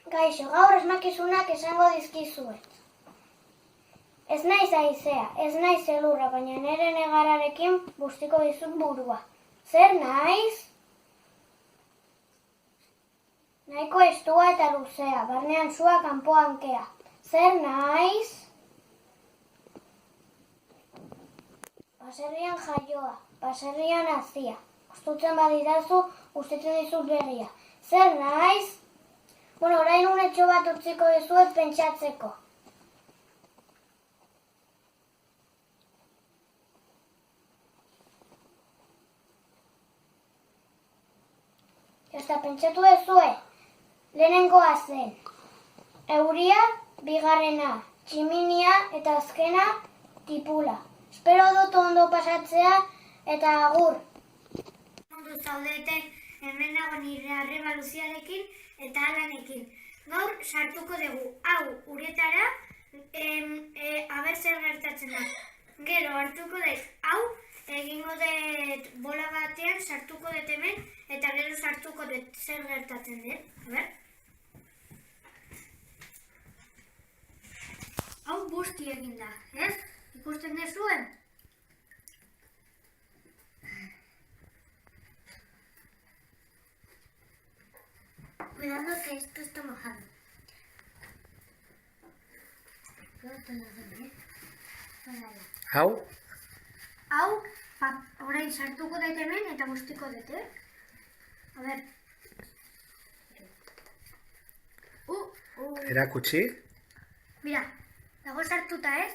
Gaixo, gaur asmakizunak esango dizkizuet. Ez naiz haizea, ez naiz elurra, baina nire negararekin bustiko dizut burua. Zer naiz? Nahiko estua eta luzea, barnean sua kanpoan kea. Zer naiz? Baserrian jaioa, baserrian hazia. Gustutzen badidazu, gustatzen dizut berria. Zer naiz? Orain unetxo bat utziko dizuet pentsatzeko. Eta pentsatu duzue, lehenengoa zen. Euria, bigarrena, tximinia eta azkena, tipula. Espero dut ondo pasatzea eta agur. Ondo zaudete, hemen nago nire arreba Luziarekin eta Alanekin. Gaur sartuko dugu hau uretara, aber zer gertatzen da. Gero hartuko dut hau, egingo dut bola batean, sartuko dut hemen, eta gero sartuko dut zer gertatzen den. Hau busti egin da, ez? Ikusten duzuen? Cuidado que esto está mojado. Hau? Hau, orain sartuko dut hemen eta guztiko dut, A ber. Erakutsi? Mira, dago sartuta, ez?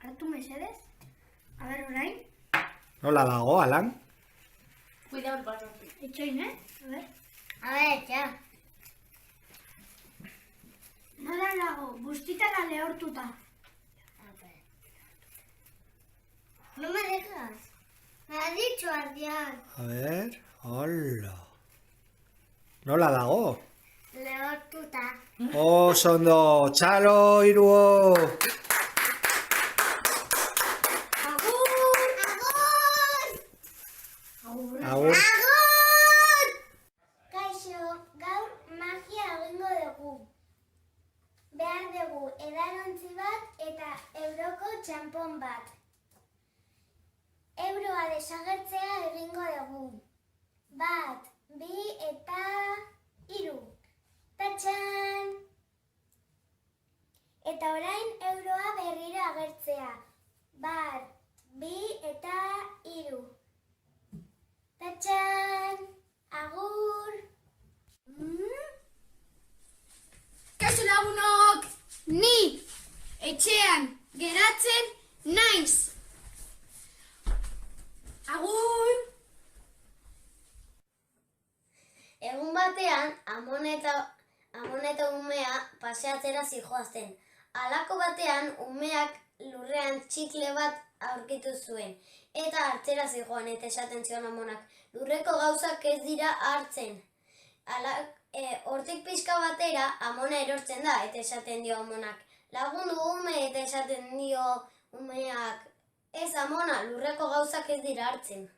Hartu mesedez. A ber, orain. Nola dago, Alan? Cuidado el pato. Itxoin, A ber. A ver, ya. Nola dago, bustitara lehortuta. No me dejas. Me has dicho Adrián. A ver, hola. Nola dago? Lehortuta. Oso ondo, txalo, iruo! Agur. Kaixo, gaur magia egingo dugu. Behar dugu edalontzi bat eta euroko txanpon bat. Euroa desagertzea egingo dugu. 1, 2 eta 3. Tatxan! Eta orain euroa berriro agertzea. 1, 2 eta 3. Tatxan! Agur! Kaixo lagunok! Ni etxean geratzen naiz! Agur! Egun batean, Amon eta umea paseatzera zijoazten. Halako batean, umeak lurrean txikle bat aurkitu zuen. Eta hartzera zijoan eta esaten zion Amonak. Lurreko gauzak ez dira hartzen. Hortik pixka batera, Amona erortzen da eta esaten dio Amonak. Lagundu ume eta esaten dio umeak. Ez Amona, lurreko gauzak ez dira hartzen.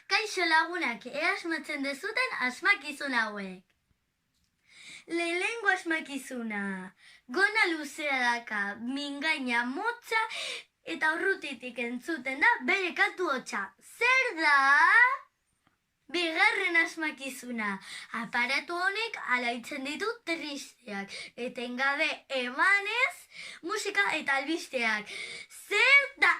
Kaixo lagunak, asmatzen dezuten asmakizun hauek. Lehenengo asmakizuna. Gona luzea daka, mingaina motza, eta urrutitik entzuten da bere kantu hotsa. Zer da? Bigarren asmakizuna. Aparatu honek alaitzen ditu tristeak. Etengabe emanez, musika eta albisteak. Zer da?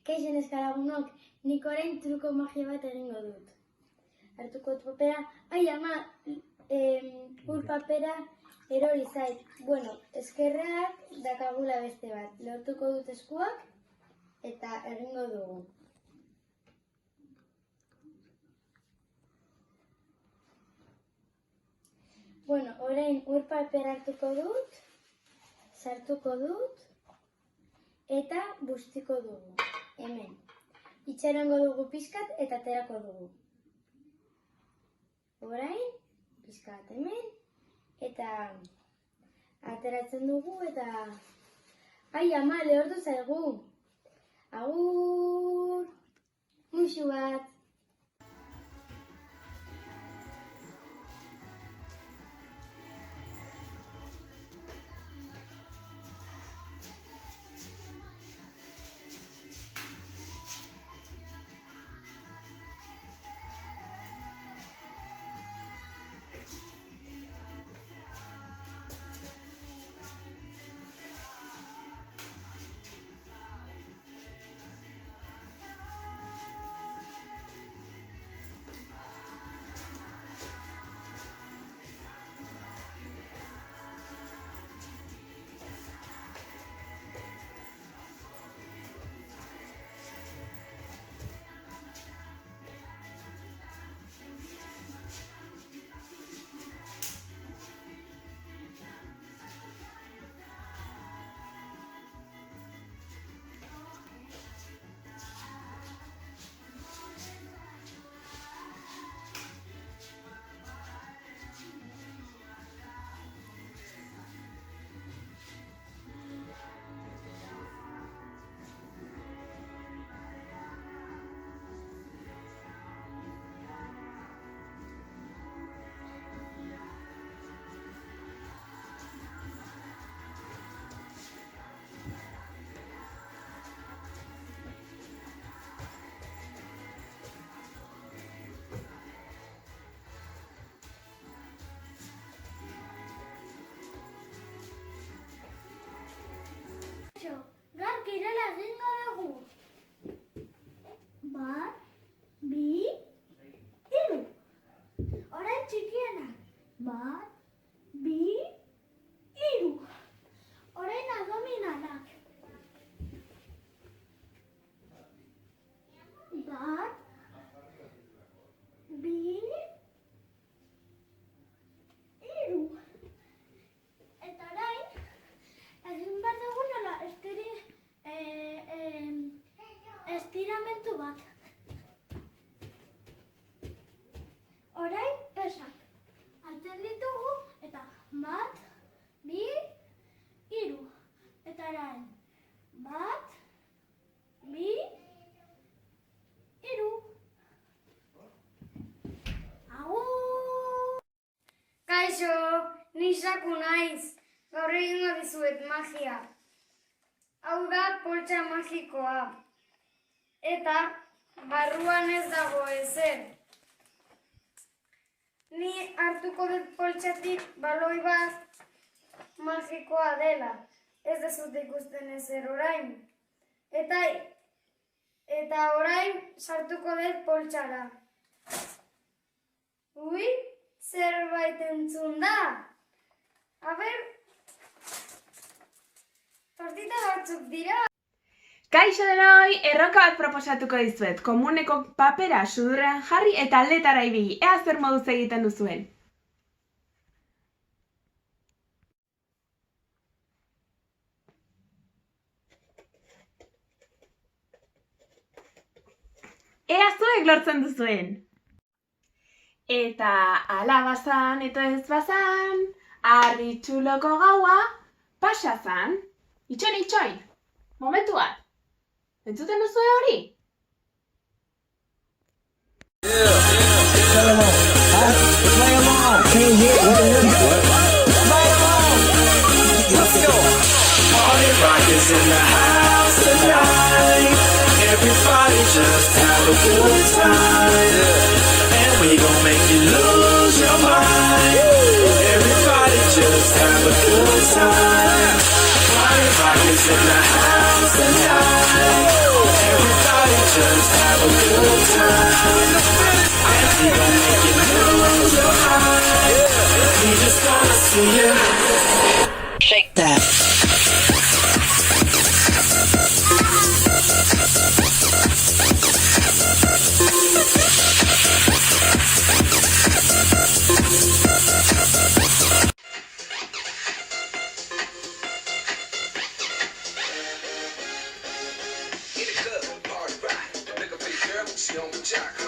Kaixo neska lagunok, nik orain truko magia bat egingo dut. Hartuko dut papera, ai ama, ur papera erori zait. Bueno, eskerrak dakagula beste bat. Lortuko dut eskuak eta egingo dugu. Bueno, orain ur papera hartuko dut, sartuko dut eta bustiko dugu. Hemen. Itxarongo dugu pixkat eta aterako dugu. Orain, pixkat hemen, eta ateratzen dugu eta... Ai ama, lehortu zaigu! Agur! Muxu bat! Gaur kirola egingo dugu. 1, 2, 3. Orain txikiena. 1, 2, 3. Orain abdominalak. 1, 2, 3. Eta orain, egin behar dugu nola estiramendu elementu bat. Orain pesak. Hartzen ditugu eta 1, 2, 3. Eta orain 1, 2, 3. Agur! Kaixo, ni Saku naiz. Gaur egingo dizuet magia. Hau da poltsa magikoa. Eta barruan ez dago ezer. Ni hartuko dut poltsatik baloi bat magikoa dela. Ez dezut ikusten ezer orain. Eta orain sartuko dut poltsara. Ui, zerbait entzun da. A ber, tortita batzuk dira. Kaixo denoi, erronka bat proposatuko dizuet. Komuneko papera sudurrean jarri eta aldetara ibili. Ea zer moduz egiten duzuen. Ea zuek lortzen duzuen. Eta ala bazan eta ez bazan, argi txuloko gaua pasa zan. Itxoin, momentu bat. Entzuten duzue hori? Party rock is in the house tonight. Everybody just have a good time. And we gon' make you lose your mind. Everybody just have a good time. Party rock is in the house tonight. Everybody just have a good time. And we gon' make you lose your mind. We just wanna see you shake that. She on the jock.